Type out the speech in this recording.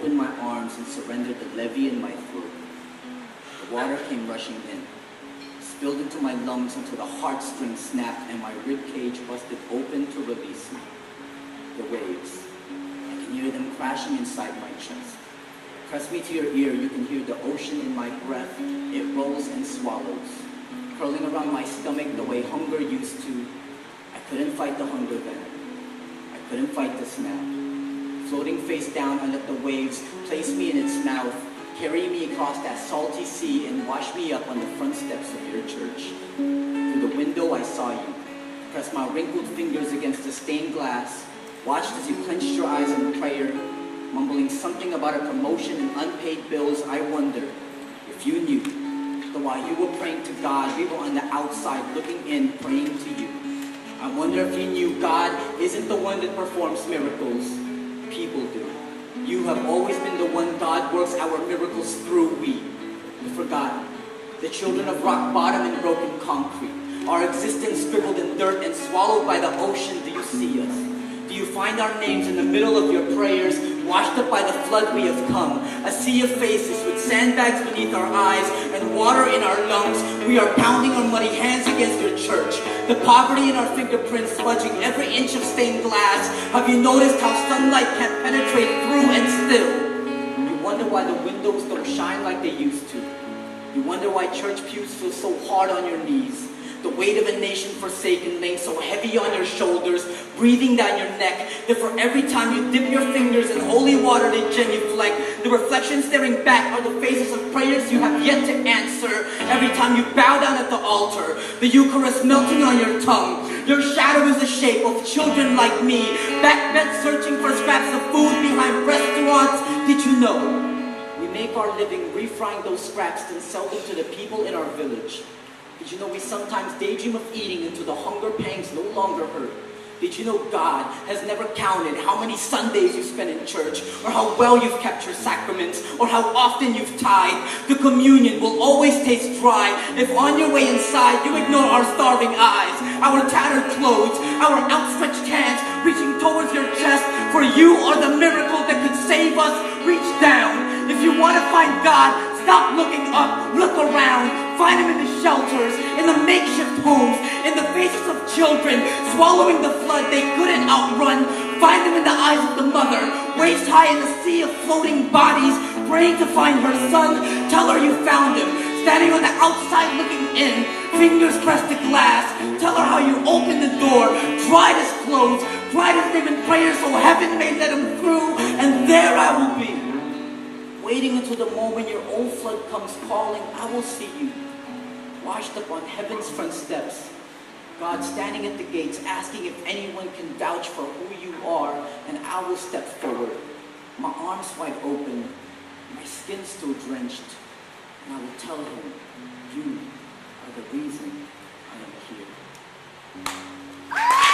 opened my arms and surrendered the levee in my throat. The water came rushing in, spilled into my lungs until the heartstrings snapped and my ribcage busted open to release me. The waves, I can hear them crashing inside my chest. Press me to your ear, you can hear the ocean in my breath. It rolls and swallows, curling around my stomach the way hunger used to. I couldn't fight the hunger then. I couldn't fight this now. Floating face down, I let the waves place me in its mouth, carry me across that salty sea and wash me up on the front steps of your church. Through the window I saw you, press my wrinkled fingers against the stained glass, watched as you clenched your eyes in prayer, mumbling something about a promotion and unpaid bills. I wonder if you knew that while you were praying to God, we were on the outside looking in, praying to you. I wonder if you knew God isn't the one that performs miracles. People do. You have always been the one God works our miracles through. We've forgotten. The children of rock bottom and broken concrete. Our existence scribbled in dirt and swallowed by the ocean. Do you see us? Do you find our names in the middle of your prayers, washed up by the flood we have come? A sea of faces with sandbags beneath our eyes and water in our lungs. We are pounding our muddy hands against your church. The poverty in our fingerprints smudging every inch of stained glass. Have you noticed how sunlight can't penetrate through and still? You wonder why the windows don't shine like they used to. You wonder why church pews feel so hard on your knees. The weight of a nation forsaken laying so heavy on your shoulders, breathing down your neck, that for every time you dip your fingers in holy water they genuflect. The reflections staring back are the faces of prayers you have yet to answer. Every time you bow down at the altar, the Eucharist melting on your tongue. Your shadow is the shape of children like me, backbent searching for scraps of food behind restaurants. Did you know? We make our living refrying those scraps and sell them to the people in our village. Did you know we sometimes daydream of eating until the hunger pangs no longer hurt? Did you know God has never counted how many Sundays you spend in church, or how well you've kept your sacraments, or how often you've tithed? The communion will always taste dry if on your way inside you ignore our starving eyes, our tattered clothes, our outstretched hands reaching towards your chest, for you are the miracle that could save us. Reach down. If you want to find God, stop looking up, look around. Find him in the shelters, in the makeshift homes, in the faces of children swallowing the flood they couldn't outrun. Find him in the eyes of the mother, waist high in the sea of floating bodies, praying to find her son. Tell her you found him, standing on the outside looking in, fingers pressed to glass. Tell her how you opened the door, dried his clothes, cried his name in prayer so heaven may let him through. And there I will be, waiting until the moment your own flood comes calling. I will see you, washed up on heaven's front steps. God standing at the gates, asking if anyone can vouch for who you are, and I will step forward, my arms wide open, my skin still drenched, and I will tell him, you are the reason I am here.